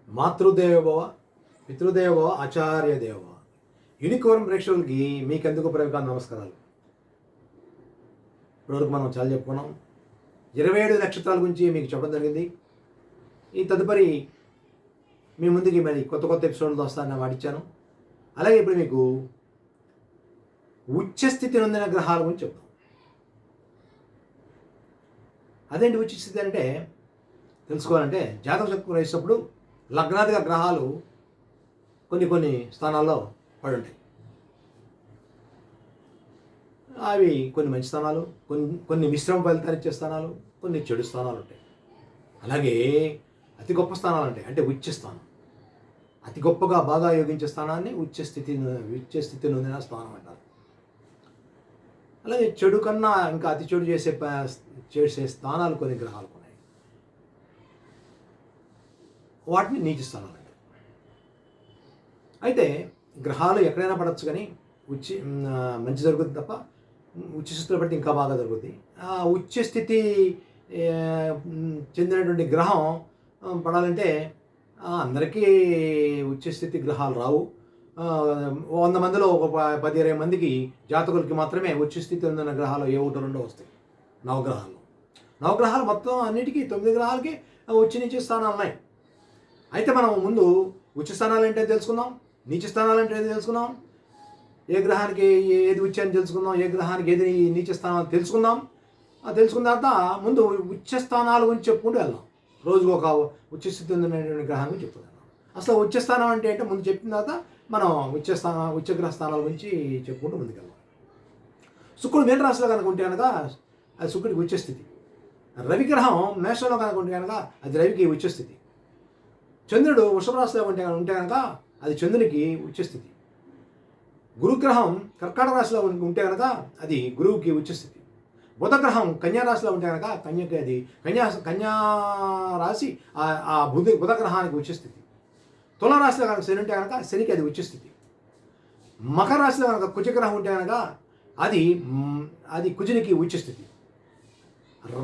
మాతృదేవోభవ, పితృదేవోభవ, ఆచార్య దేవోభవ. యూనికోర్న్ ప్రేక్షకులకి మీకెందుకు ప్రేమగా నమస్కారాలు. ఇప్పటివరకు మనం చాలా చెప్పుకున్నాం. 27 నక్షత్రాల గురించి మీకు చెప్పడం జరిగింది. ఈ తదుపరి మీ ముందుకి మరి కొత్త కొత్త ఎపిసోడ్లు వస్తానని వాడిచ్చాను. అలాగే ఇప్పుడు మీకు ఉచ్చస్థితి నొందిన గ్రహాల గురించి చెప్తాం. అదేంటి ఉచ్చస్థితి అంటే తెలుసుకోవాలంటే జాతక చక్రం వేసినప్పుడు లగ్నాధిక గ్రహాలు కొన్ని స్థానాల్లో పడి ఉంటాయి. అవి కొన్ని మంచి స్థానాలు, కొన్ని మిశ్రమ ఫలితాలు ఇచ్చే స్థానాలు, కొన్ని చెడు స్థానాలు ఉంటాయి. అలాగే అతి గొప్ప స్థానాలు ఉంటాయి. అంటే ఉచ్చ స్థానం, అతి గొప్పగా బాగా యోగించే స్థానాన్ని ఉచ్చ స్థితి నొందిన స్థానం అంటారు. అలాగే చెడు కన్నా ఇంకా అతి చెడు చేసే స్థానాలు కొన్ని గ్రహాలు ఉన్నాయి. వాటిని నీచ స్థానాలు అంటారు. అయితే గ్రహాలు ఎక్కడైనా పడవచ్చు, కానీ మంచి జరుగుతుంది తప్ప ఉచ్చస్థితిలో పడితే ఇంకా బాగా జరుగుతుంది. ఆ ఉచ్చస్థితి చెందినటువంటి గ్రహం పడాలంటే అందరికీ ఉచ్చస్థితి గ్రహాలు రావు. 100 మందిలో ఒక 10-20 మందికి జాతకులకి మాత్రమే ఉచ్చస్థితి ఉన్న గ్రహాలు ఏ ఒకటి రెండో వస్తాయి. నవగ్రహాలు మొత్తం అన్నిటికీ 9 గ్రహాలకి ఉచ్చ నీచ స్థానాలు ఉన్నాయి. అయితే మనం ముందు ఉచ్చ స్థానాలు ఏంటో తెలుసుకుందాం, నీచ స్థానాలు అంటే తెలుసుకుందాం, ఏ గ్రహానికి ఏది ఉచ్చ అని తెలుసుకుందాం, ఏ గ్రహానికి ఏది నీచ స్థానాలు తెలుసుకుందాం. తెలుసుకున్న తర్వాత ముందు ఉచ్చ స్థానాల గురించి చెప్పుకుంటూ వెళ్దాం. రోజుకు ఒక ఉచ్చస్థితి ఉన్నటువంటి గ్రహం గురించి చెప్పుకుందాం. అసలు ఉచ్చ స్థానం అంటే ముందు చెప్పిన తర్వాత మనం ఉచ్చగ్రహ స్థానాల గురించి చెప్పుకుంటూ ముందుకెళ్దాం. శుక్రుడు మీన రాశిలో కనుక ఉంటే కనుక అది శుక్రుడికి ఉచ్చస్థితి. రవిగ్రహం మేషంలో కనుక ఉంటే కనుక అది రవికి ఉచ్చస్థితి. చంద్రుడు వృషభ రాశిలో ఉంటే కనుక అది చంద్రునికి ఉచ్చస్థితి. గురుగ్రహం కర్కాటక రాశిలో ఉంటే కనుక అది గురువుకి ఉచ్చస్థితి. బుధగ్రహం కన్యా రాశిలో ఉంటే కనుక కన్యకి అది కన్యా రాశి ఆ బుధగ్రహానికి ఉచ్చస్థితి. తులారాశిలో కనుక శని ఉంటే కనుక శనికి అది ఉచ్చస్థితి. మకర రాశిలో కనుక కుజగ్రహం ఉంటే కనుక అది కుజునికి ఉచ్చస్థితి.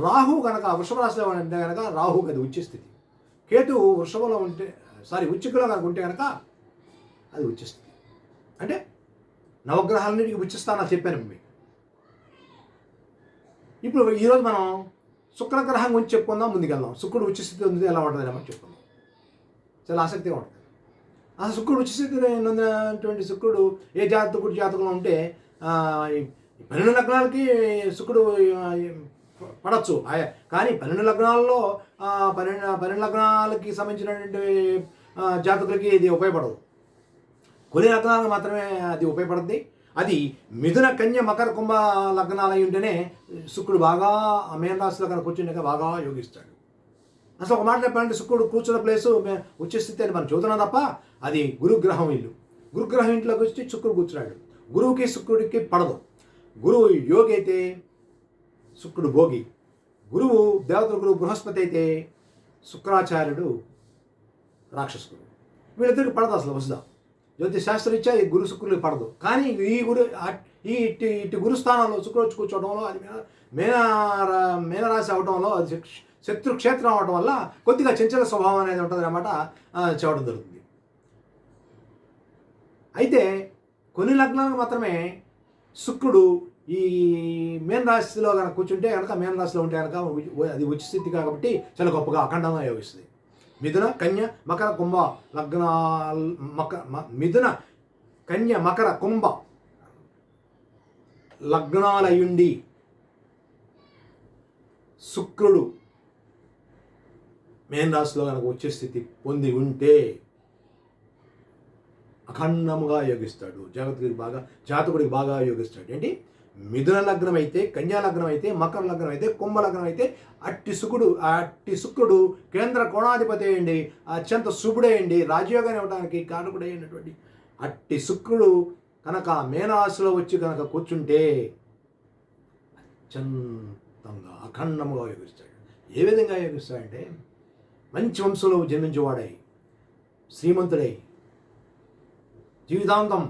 రాహు కనుక వృషభ రాశిలో ఉంటే కనుక రాహుకి అది ఉచ్చస్థితి. కేతు వృశ్చికలో కనుక ఉంటే కనుక అది ఉచ్చస్థితి. అంటే నవగ్రహాలన్నిటికీ ఉచ్చస్థానాలు చెప్పాను మీకు. ఇప్పుడు ఈరోజు మనం శుక్రగ్రహం గురించి చెప్పుకుందాం, ముందుకెళ్దాం. శుక్రుడు ఉచ్చస్థితి ఉంది, ఎలా ఉంటుంది అని చెప్పుకుందాం. చాలా ఆసక్తిగా ఉంటుంది. అసలు శుక్రుడు ఉచ్చస్థితి నొందినటువంటి శుక్రుడు ఏ జాతకంలో ఉంటే 12 లగ్నాలకి శుక్రుడు పడవచ్చు. కానీ 12 లగ్నాల్లో 12 లగ్నాలకి సంబంధించినటువంటి జాతకులకి ఇది ఉపయోగపడదు. కొన్ని లగ్నాలకు మాత్రమే అది ఉపయోగపడుతుంది. అది మిథున, కన్య, మకర, కుంభ లగ్నాలు అయి ఉంటేనే శుక్రుడు బాగా మేన రాశిలో కనుక కూర్చుంటే బాగా యోగిస్తాడు. అసలు ఒక మాట చెప్పాలంటే శుక్రుడు కూర్చున్న ప్లేసు ఉచ్చస్థితి అని మనం చూస్తున్నాం తప్ప అది గురుగ్రహం ఇల్లు. గురుగ్రహం ఇంట్లోకి వచ్చి శుక్రుడు కూర్చున్నాడు. గురువుకి శుక్రుడికి పడదు. గురువు యోగి అయితే శుక్రుడు భోగి. గురువు దేవతల గురువు బృహస్పతి అయితే శుక్రాచార్యుడు రాక్షసుడు. వీళ్ళిద్దరికి పడదు అసలు వసుదా. జ్యోతిష్ శాస్త్రరీత్యా ఈ గురు శుక్రుడికి పడదు. కానీ ఇటు గురుస్థానంలో శుక్రుడు వచ్చి కూర్చోవడంలో అది మీనరాశి అవడంలో అది శత్రుక్షేత్రం అవడం వల్ల కొద్దిగా చంచల స్వభావం అనేది ఉంటుంది అన్నమాట చెప్పడం జరుగుతుంది. అయితే కొన్ని లగ్నాలకు మాత్రమే శుక్రుడు ఈ మేన రాశిలో కనుక కూర్చుంటే కనుక మేన రాశిలో ఉంటే కనుక అది ఉచ్చస్థితి కాబట్టి చాలా గొప్పగా అఖండంగా యోగిస్తుంది. మిథున, కన్య, మకర, కుంభ మిథున, కన్య, మకర, కుంభ లగ్నాలయుండి శుక్రుడు మేన రాశిలో కనుక ఉచ్చస్థితి పొంది ఉంటే అఖండముగా యోగిస్తాడు. జాతకుడికి బాగా యోగిస్తాడు. ఏంటి? మిథున లగ్నం అయితే, కన్యా లగ్నం అయితే, మకర లగ్నం అయితే, కుంభ లగ్నం అయితే అట్టి శుక్రుడు కేంద్ర కోణాధిపతి అయ్యండి, అత్యంత శుభుడేయండి, రాజయోగాన్ని ఇవ్వడానికి కారకుడైనటువంటి అట్టి శుక్రుడు కనుక మేనరాశిలో వచ్చి కనుక కూర్చుంటే అత్యంతంగా అఖండముగా యోగిస్తాడు. ఏ విధంగా యోగిస్తాడంటే మంచి వంశంలో జన్మించేవాడై, శ్రీమంతుడై, జీవితాంతం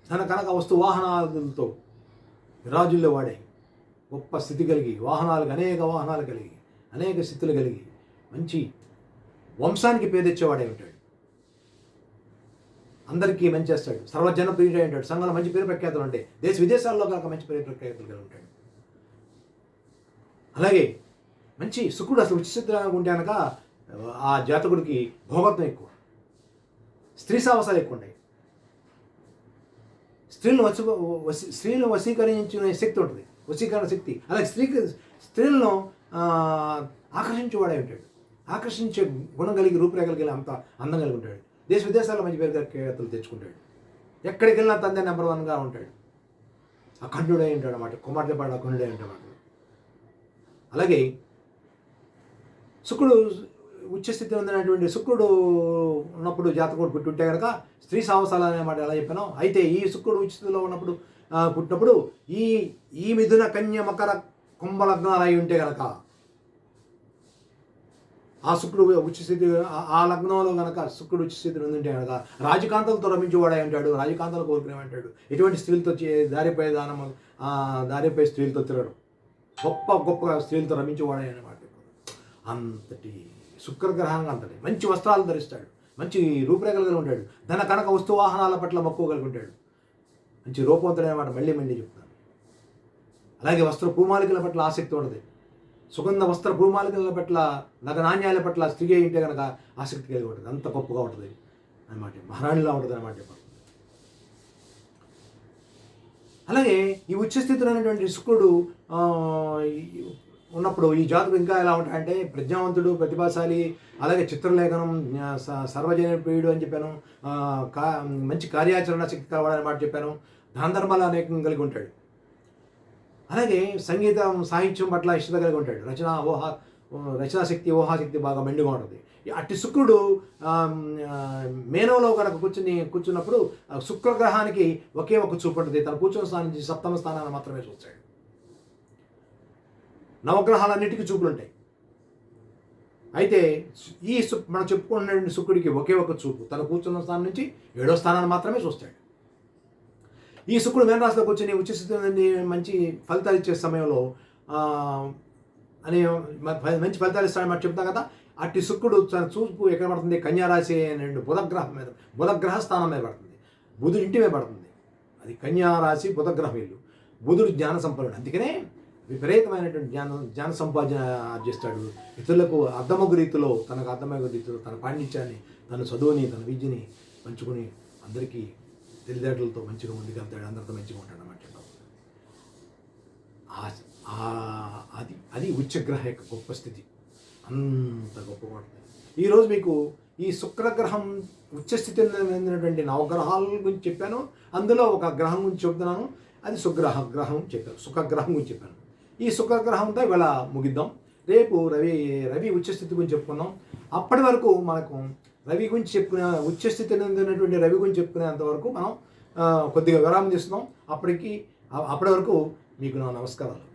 తన కనుక వస్తు వాహనాలతో విరాజుల్లో వాడే గొప్ప స్థితి కలిగి అనేక వాహనాలు కలిగి అనేక స్థితులు కలిగి మంచి వంశానికి పేరు తెచ్చేవాడే ఉంటాడు. అందరికీ మంచి చేస్తాడు, సర్వజన ప్రియుడు అంటాడు, సంఘంలో మంచి పేరు ప్రఖ్యాతులు ఉంటాయి, దేశ విదేశాల్లో కనుక మంచి పేరు ప్రఖ్యాతులు కలిగి ఉంటాడు. అలాగే మంచి శుక్రుడు అసలు ఉచితంగా ఉంటే కనుక ఆ జాతకుడికి భోగత్వం ఎక్కువ, స్త్రీ సావసాలు ఎక్కువ ఉంటాయి, స్త్రీలను వశీకరించిన శక్తి ఉంటుంది, వశీకరణ శక్తి. అలాగే స్త్రీలను ఆకర్షించేవాడే ఉంటాడు, ఆకర్షించే గుణం కలిగి రూపురేఖలు కలిగి అంత అందం కలిగి ఉంటాడు, దేశ విదేశాల్లో మంచి పేరు ప్రఖ్యాతులు తెచ్చుకుంటాడు, ఎక్కడికి వెళ్ళినా తందే నెంబర్ 1గా ఉంటాడు, అఖండుడై ఉంటాడు అన్నమాట, కుమార్తె పాడు అఖండుడై ఉంటాడు. అలాగే శుక్రుడు ఉచ్చస్థితి ఉన్నటువంటి శుక్రుడు ఉన్నప్పుడు జాతకుడు పుట్టుంటే కనుక స్త్రీ సావసాలు అనే మాట ఎలా చెప్పాను. అయితే ఈ శుక్రుడు ఉచ్చస్థితిలో ఉన్నప్పుడు పుట్టినప్పుడు ఈ మిథున కన్య మకర కుంభ లగ్నాలు అయి ఉంటే కనుక ఆ శుక్రుడు ఉచ్చస్థితి ఆ లగ్నంలో కనుక శుక్రుడు ఉచ్చస్థితిలో ఉంటే కనుక రాజకాంతలతో రమించేవాడై ఉంటాడు, రాజకాంతలు కోరుకునేవాడు. ఎటువంటి స్త్రీలతో దారిపై స్త్రీలతో తిరగడం, గొప్ప స్త్రీలతో రమించేవాడై అనమాట. అంతటి శుక్రగ్రహంగా అంతటి మంచి వస్త్రాలు ధరిస్తాడు, మంచి రూపురేఖలు కలిగి ఉంటాడు, ధన కనక వస్తు వాహనాల పట్ల మక్కువ కలిగి ఉంటాడు, మంచి రూపవంతుడైన మాట మళ్ళీ చెప్తాను. అలాగే వస్త్ర పూమాలికల పట్ల ఆసక్తి ఉంటుంది, సుగంధ వస్త్ర పూమాలికల పట్ల నాణ్యాల పట్ల స్త్రీ ఉంటే కనుక ఆసక్తి కలిగి ఉంటుంది, అంత గొప్పగా ఉంటుంది అన్నమాట, మహారాణిలా ఉంటుంది అన్నమాట. అలాగే ఈ ఉచ్చస్థితిలో ఉన్నటువంటి శుక్రుడు ఉన్నప్పుడు ఈ జాతకు ఇంకా ఎలా ఉంటాయంటే ప్రజ్ఞావంతుడు, ప్రతిభాశాలి, అలాగే చిత్రలేఖనం, సర్వజనప్రియుడు అని చెప్పాను, మంచి కార్యాచరణ శక్తి కలవాడని మాట చెప్పాను, దాన ధర్మాలు అనేకం కలిగి ఉంటాడు. అలాగే సంగీతం సాహిత్యం పట్ల ఇష్టత కలిగి ఉంటాడు, రచనాశక్తి ఊహాశక్తి బాగా మెండుగా ఉంటుంది. అట్టి శుక్రుడు మేనంలో కనుక కూర్చున్నప్పుడు శుక్రగ్రహానికి ఒకే ఒక చూపు ఉంటుంది, తను కూర్చున్న స్థానం నుంచి 7వ స్థానాన్ని మాత్రమే చూస్తాడు. నవగ్రహాలన్నిటికీ చూపులు ఉంటాయి, అయితే మనం చెప్పుకున్న శుక్రుడికి ఒకే ఒక చూపు, తను కూర్చున్న స్థానం నుంచి 7వ స్థానాన్ని మాత్రమే చూస్తాడు. ఈ శుక్రుడు మేనరాశిలో కూర్చొని ఉచ్చస్థితి మంచి ఫలితాలు ఇచ్చే సమయంలో మంచి ఫలితాలు ఇస్తాడని చెప్తాం కదా. అట్టి శుక్రుడు తన చూపు ఎక్కడ పడుతుంది, కన్యారాశి అనే బుధగ్రహ స్థానం మీద పడుతుంది, బుధుడి ఇంటి మీద పడుతుంది. అది కన్యారాశి బుధగ్రహం ఇల్లు. బుధుడు జ్ఞాన సంపన్నుడు, అందుకనే విపరీతమైనటువంటి జ్ఞాన సంపాదన ఆర్జిస్తాడు. ఇతరులకు అర్థమగు రీతిలో తనకు అర్థమయ్యే రీతిలో తన పాండిత్యాన్ని, తన చదువుని, తన విద్యని పంచుకొని అందరికీ తెలివితేటలతో మంచిగా ముందుకెళ్తాడు, అందరితో మంచిగా ఉంటాడు అన్నమాట. అది ఉచ్చగ్రహ యొక్క గొప్ప స్థితి, అంత గొప్పగా ఉంటుంది. ఈరోజు మీకు ఈ శుక్రగ్రహం ఉచ్చస్థితి చెందినటువంటి నవగ్రహాల గురించి చెప్పాను, అందులో ఒక గ్రహం గురించి చెప్తున్నాను, అది సుఖగ్రహం గురించి చెప్పాను. ఈ శుక్రగ్రహంతో ఇవాళ ముగిద్దాం. రేపు రవి ఉచ్చస్థితి గురించి చెప్పుకుందాం. అప్పటి వరకు మనకు రవి గురించి ఉచ్చస్థితి చెందినటువంటి రవి గురించి చెప్పుకునేంత వరకు మనం కొద్దిగా విరామం తీస్తున్నాం. అప్పటి వరకు మీకు నా నమస్కారాలు.